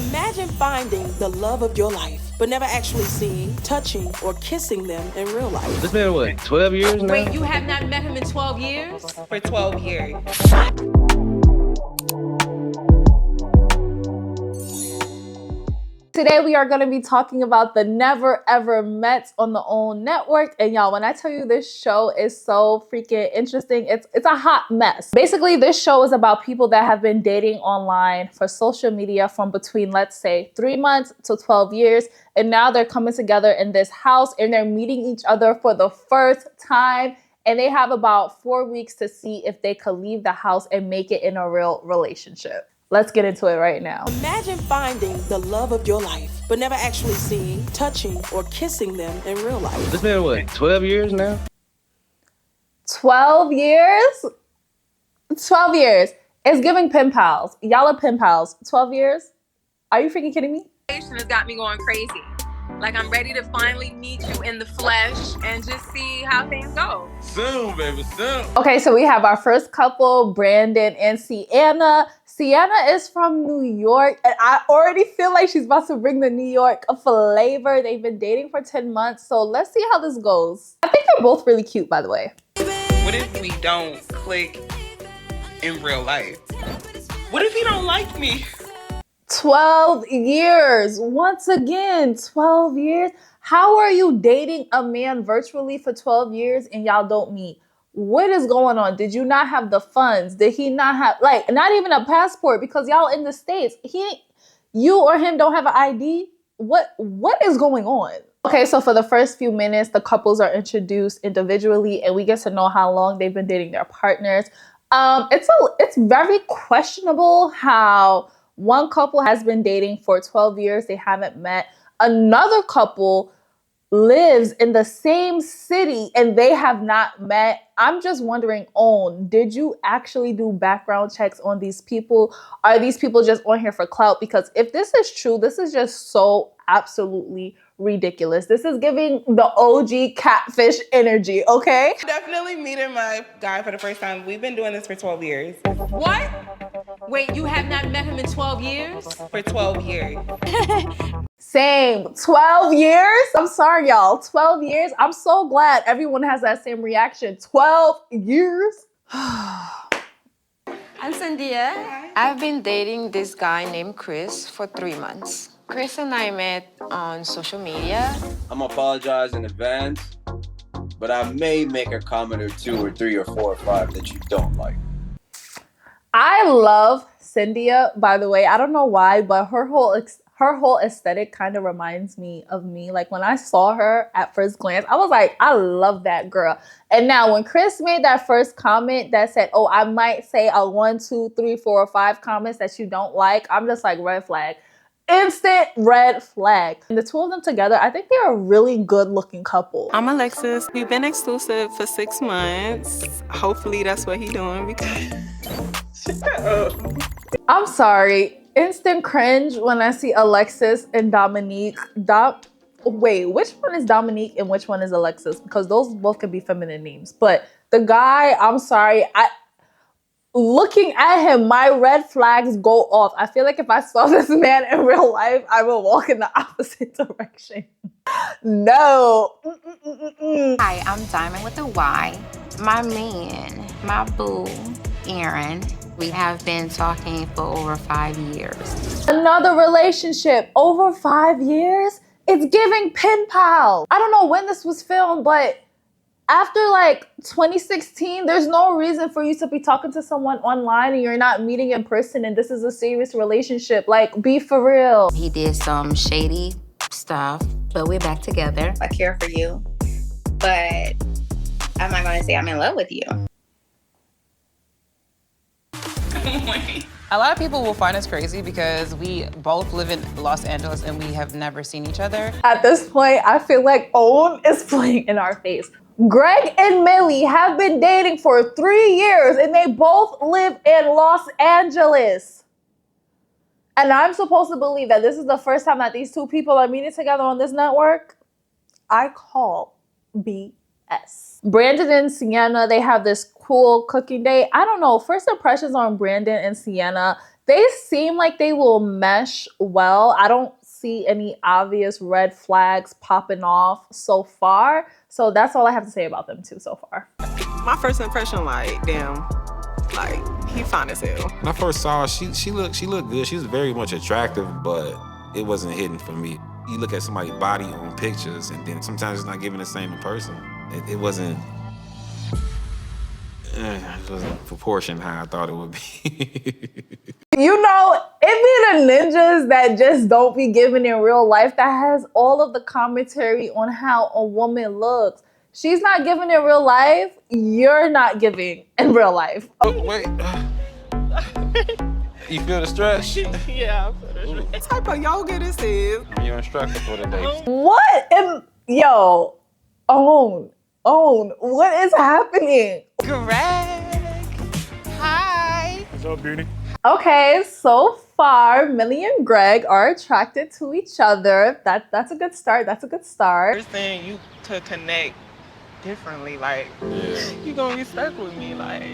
Imagine finding the love of your life, but never actually seeing, touching, or kissing them in real life. It's been, what, 12 years now? Wait, you have not met him in 12 years? For 12 years. Today we are going to be talking about the Never Ever Met on the OWN network. And y'all, when I tell you this show is so freaking interesting, it's a hot mess. Basically, this show is about people that have been dating online for social media from between, let's say, 3 months to 12 years. And now they're coming together in this house and they're meeting each other for the first time. And they have about 4 weeks to see if they could leave the house and make it in a real relationship. Let's get into it right now. Imagine finding the love of your life, but never actually seeing, touching, or kissing them in real life. It's been, what, 12 years now? 12 years? 12 years. It's giving pen pals. Y'all are pen pals. 12 years? Are you freaking kidding me? Has got me going crazy. Like, I'm ready to finally meet you in the flesh and just see how things go. Soon, baby, soon. Okay, so we have our first couple, Brandon and Sienna. Sienna is from New York, and I already feel like she's about to bring the New York flavor. They've been dating for 10 months, so let's see how this goes. I think they're both really cute, by the way. What if we don't click in real life? What if he don't like me? 12 years. Once again, 12 years. How are you dating a man virtually for 12 years and y'all don't meet? What is going on? Did you not have the funds? Did he not have, like, not even a passport because y'all in the States? You or him don't have an ID? What is going on? Okay, so for the first few minutes, the couples are introduced individually and we get to know how long they've been dating their partners. It's very questionable how one couple has been dating for 12 years. They haven't met. Another couple lives in the same city and they have not met. I'm just wondering, OWN, did you actually do background checks on these people? Are these people just on here for clout? Because if this is true, this is just so absolutely ridiculous. This is giving the OG catfish energy, okay? Definitely meeting my guy for the first time. We've been doing this for 12 years. What? Wait, you have not met him in 12 years? For 12 years. Same. 12 years? I'm sorry, y'all. 12 years? I'm so glad everyone has that same reaction. 12 years? I'm Sandia. I've been dating this guy named Chris for 3 months. Chris and I met on social media. I'm gonna apologize in advance, but I may make a comment or two or three or four or five that you don't like. I love Cyndia, by the way. I don't know why, but her whole aesthetic kind of reminds me of me. Like when I saw her at first glance, I was like, I love that girl. And now when Chris made that first comment that said, oh, I might say a 1, 2, 3, 4, or 5 comments that you don't like, I'm just like, red flag. Instant red flag. And the two of them together, I think they're a really good looking couple. I'm Alexis. We've been exclusive for 6 months. Hopefully that's what he's doing because I'm sorry. Instant cringe when I see Alexis and Dominique. Wait, which one is Dominique and which one is Alexis? Because those both could be feminine names. But the guy, I'm sorry. Looking at him, my red flags go off. I feel like if I saw this man in real life, I would walk in the opposite direction. No. Hi, I'm Diamond with a Y. My man, my boo, Aaron. We have been talking for over 5 years. Another relationship over 5 years? It's giving pen pal. I don't know when this was filmed, but after like 2016, there's no reason for you to be talking to someone online and you're not meeting in person and this is a serious relationship. Like, be for real. He did some shady stuff, but we're back together. I care for you, but I'm not going to say I'm in love with you. A lot of people will find us crazy because we both live in Los Angeles and we have never seen each other. At this point, I feel like OWN is playing in our face. Greg and Millie have been dating for 3 years and they both live in Los Angeles. And I'm supposed to believe that this is the first time that these two people are meeting together on this network? I call BS. Brandon and Sienna, they have this cool cooking date. I don't know, first impressions on Brandon and Sienna, They seem like they will mesh well. I don't see any obvious red flags popping off so far. So that's all I have to say about them two so far. My first impression, like, damn, like, he fine as hell. When I first saw her, she looked good. She was very much attractive, but it wasn't hidden for me. You look at somebody's body on pictures, and then sometimes it's not given the same in person. It wasn't proportioned how I thought it would be. You know, it be the ninjas that just don't be giving in real life that has all of the commentary on how a woman looks. She's not giving in real life. You're not giving in real life. Oh, wait. You feel the stress? Yeah, I feel the stress. What type of yoga this is? I'm your instructor for the day. What? Yo, own. What is happening? Greg. Hi. What's up, beauty? Okay, so far, Millie and Greg are attracted to each other. That's a good start. First thing, you to connect differently, like, you gonna be stuck with me, like.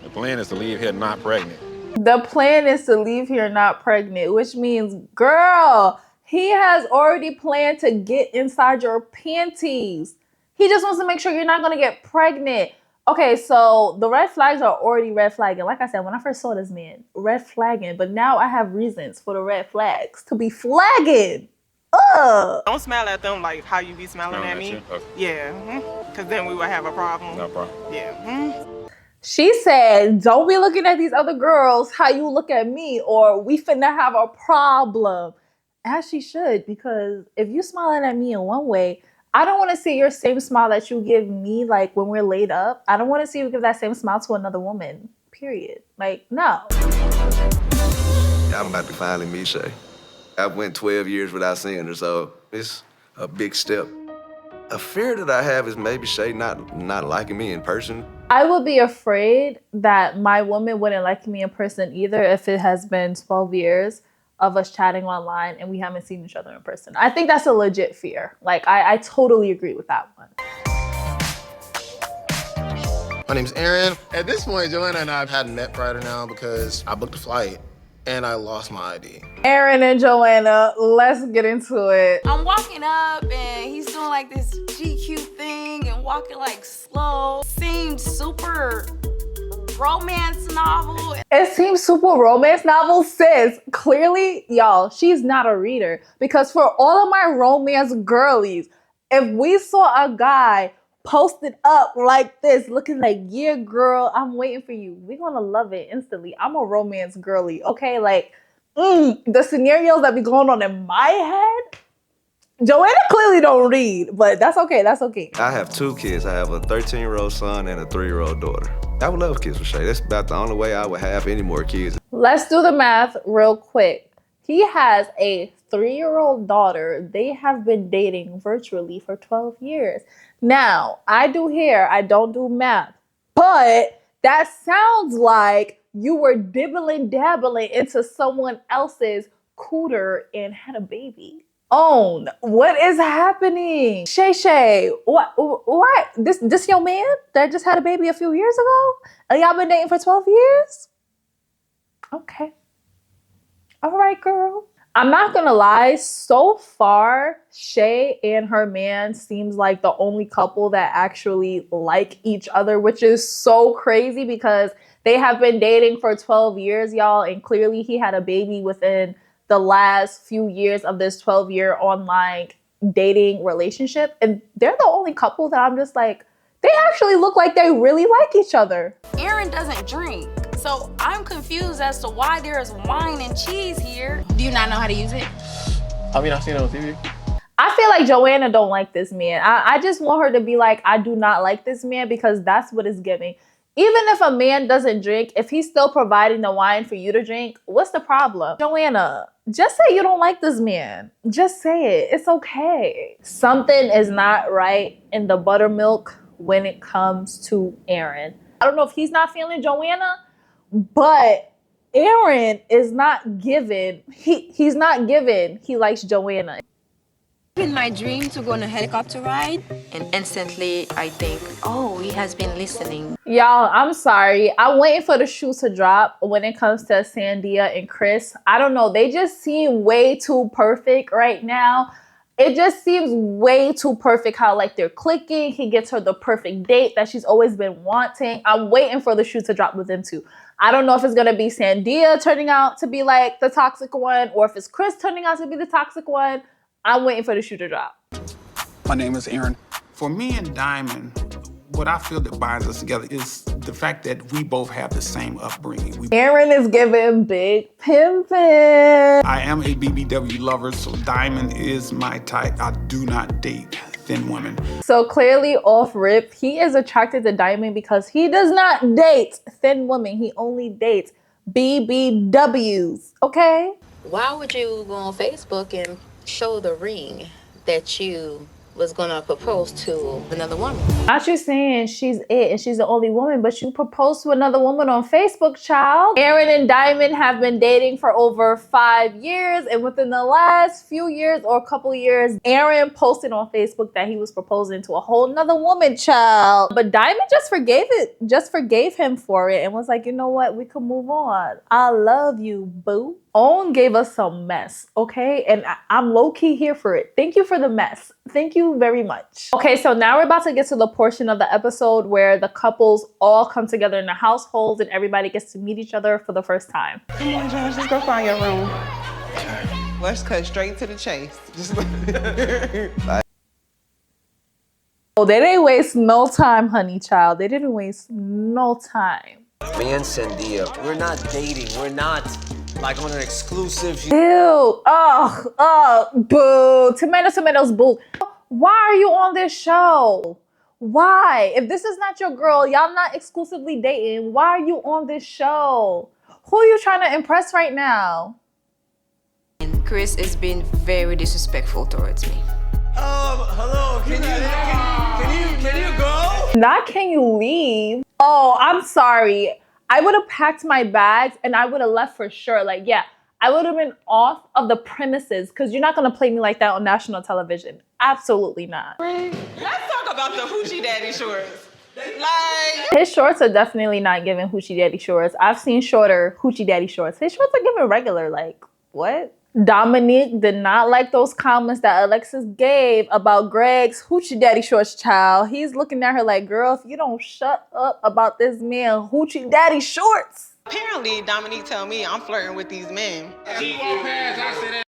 The plan is to leave here not pregnant. The plan is to leave here not pregnant, which means, girl, he has already planned to get inside your panties. He just wants to make sure you're not going to get pregnant. Okay, so the red flags are already red flagging. Like I said, when I first saw this man, red flagging. But now I have reasons for the red flags to be flagging. Ugh. Don't smile at them like how you be smiling at me. Okay. Yeah, because then we would have a problem. No problem. Yeah. She said, don't be looking at these other girls how you look at me, or we finna have a problem. As she should, because if you smiling at me in one way, I don't want to see your same smile that you give me, like when we're laid up. I don't want to see you give that same smile to another woman, period. Like, no. I'm about to finally meet Shay. I went 12 years without seeing her, so it's a big step. A fear that I have is maybe Shay not liking me in person. I would be afraid that my woman wouldn't like me in person either if it has been 12 years of us chatting online and we haven't seen each other in person. I think that's a legit fear. Like, I totally agree with that one. My name's Aaron. At this point, Joanna and I have hadn't met prior to now because I booked a flight and I lost my ID. Aaron and Joanna, let's get into it. I'm walking up and he's doing like this GQ thing and walking like slow. Seems super romance novel. It seems super romance novel, sis. Clearly, y'all, she's not a reader. Because for all of my romance girlies, if we saw a guy posted up like this, looking like, yeah, girl, I'm waiting for you, we're gonna love it instantly. I'm a romance girly, okay? Like, the scenarios that be going on in my head, Joanna clearly don't read, but that's okay, that's okay. I have 2 kids. I have a 13-year-old son and a 3-year-old daughter. I would love kids with Shay. That's about the only way I would have any more kids. Let's do the math real quick. He has a 3-year-old daughter. They have been dating virtually for 12 years. Now, I do hair, I don't do math, but that sounds like you were dibbling-dabbling into someone else's cooter and had a baby. Own, what is happening? Shay, what? This your man that just had a baby a few years ago? And y'all been dating for 12 years? Okay. All right, girl. I'm not gonna lie, so far, Shay and her man seems like the only couple that actually like each other, which is so crazy because they have been dating for 12 years, y'all, and clearly he had a baby within the last few years of this 12-year online dating relationship. And they're the only couple that I'm just like, they actually look like they really like each other. Aaron doesn't drink, so I'm confused as to why there is wine and cheese here. Do you not know how to use it? I mean, I've seen it on TV. I feel like Joanna don't like this man. I just want her to be like, I do not like this man, because that's what it's giving. Even if a man doesn't drink, if he's still providing the wine for you to drink, what's the problem? Joanna, just say you don't like this man. Just say it. It's okay. Something is not right in the buttermilk when it comes to Aaron. I don't know if he's not feeling Joanna, but Aaron is not given. He's not given he likes Joanna. In my dream to go on a helicopter ride, and instantly I think, oh, he has been listening. Y'all, I'm sorry. I'm waiting for the shoe to drop when it comes to Sandia and Chris. I don't know. They just seem way too perfect right now. It just seems way too perfect how like they're clicking. He gets her the perfect date that she's always been wanting. I'm waiting for the shoe to drop with them too. I don't know if it's going to be Sandia turning out to be like the toxic one or if it's Chris turning out to be the toxic one. I'm waiting for the shoe to drop. My name is Aaron. For me and Diamond, what I feel that binds us together is the fact that we both have the same upbringing. Aaron is giving big pimpin'. I am a BBW lover, so Diamond is my type. I do not date thin women. So clearly off rip, he is attracted to Diamond because he does not date thin women. He only dates BBWs, okay? Why would you go on Facebook and show the ring that you was gonna propose to another woman? Not you saying she's it and she's the only woman, but you proposed to another woman on Facebook, child. Aaron and Diamond have been dating for over 5 years, and within the last few years or a couple years, Aaron posted on Facebook that he was proposing to a whole nother woman, child. But Diamond just forgave him for it and was like, you know what, we can move on. I love you, boo. Own gave us some mess, okay? And I'm low-key here for it. Thank you for the mess. Thank you very much. Okay, so now we're about to get to the portion of the episode where the couples all come together in the households and everybody gets to meet each other for the first time. Come on, Josh, let's go find your room. Let's cut straight to the chase. Oh, they didn't waste no time, honey child. They didn't waste no time. Me and Sandia, we're not dating. We're not like on an exclusive. Ew, boo. Tomatoes, boo. Why are you on this show? Why? If this is not your girl, y'all not exclusively dating, why are you on this show? Who are you trying to impress right now? And Chris is being very disrespectful towards me. Hello, can you go? Not can you leave? Oh, I'm sorry. I would have packed my bags and I would have left for sure. Like, yeah, I would have been off of the premises because you're not going to play me like that on national television. Absolutely not. Let's talk about the hoochie daddy shorts. Like, his shorts are definitely not giving hoochie daddy shorts. I've seen shorter hoochie daddy shorts. His shorts are giving regular, like, what? Dominique did not like those comments that Alexis gave about Greg's hoochie daddy shorts, child. He's looking at her like, girl, if you don't shut up about this man hoochie daddy shorts. apparently Dominique tell me I'm flirting with these men. He walked past, I said that.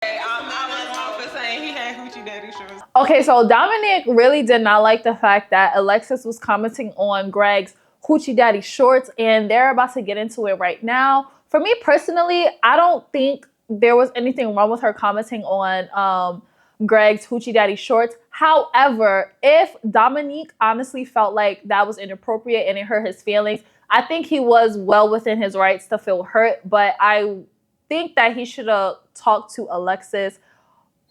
I was off for saying he had hoochie daddy shorts. Okay, so Dominic really did not like the fact that Alexis was commenting on Greg's hoochie daddy shorts, and they're about to get into it right now. For me personally, I don't think there was anything wrong with her commenting on Greg's hoochie daddy shorts. However, if Dominique honestly felt like that was inappropriate and it hurt his feelings, I think he was well within his rights to feel hurt, but I think that he should have talked to Alexis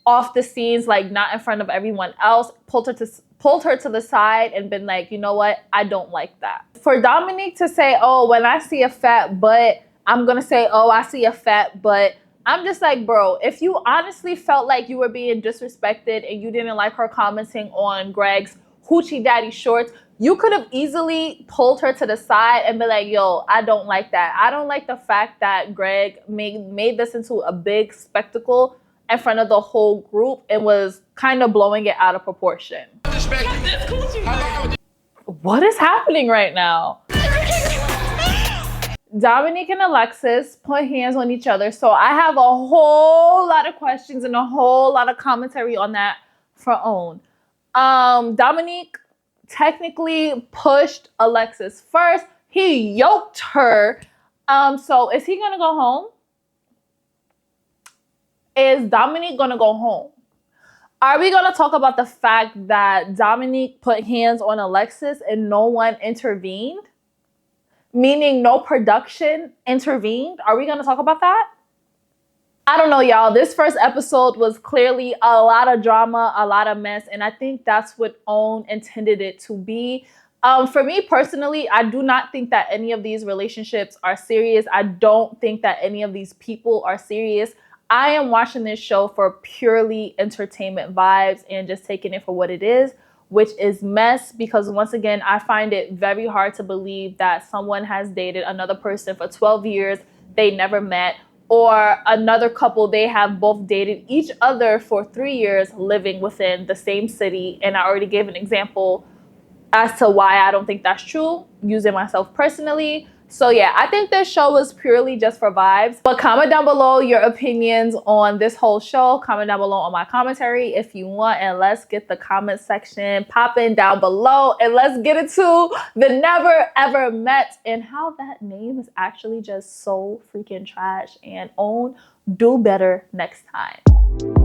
off the scenes, like not in front of everyone else, pulled her to the side and been like, you know what, I don't like that. For Dominique to say, oh, when I see a fat butt, I'm gonna say, oh, I see a fat butt. I'm just like, bro, if you honestly felt like you were being disrespected and you didn't like her commenting on Greg's hoochie daddy shorts, you could have easily pulled her to the side and be like, yo, I don't like that. I don't like the fact that Greg made this into a big spectacle in front of the whole group and was kind of blowing it out of proportion. What is happening right now? Dominique and Alexis put hands on each other. So I have a whole lot of questions and a whole lot of commentary on that for Own. Dominique technically pushed Alexis first. He yoked her. So is he gonna go home? Is Dominique gonna go home? Are we gonna talk about the fact that Dominique put hands on Alexis and no one intervened? Meaning no production intervened? Are we gonna talk about that? I don't know, y'all. This first episode was clearly a lot of drama, a lot of mess, and I think that's what Own intended it to be. For me personally, I do not think that any of these relationships are serious. I don't think that any of these people are serious. I am watching this show for purely entertainment vibes and just taking it for what it is, which is mess, because once again, I find it very hard to believe that someone has dated another person for 12 years, they never met, or another couple, they have both dated each other for 3 years living within the same city. And I already gave an example as to why I don't think that's true, using myself personally. So yeah, I think this show is purely just for vibes. But comment down below your opinions on this whole show. Comment down below on my commentary if you want. And let's get the comment section popping down below. And let's get into the Never Ever Met and how that name is actually just so freaking trash. And OWN, do better next time.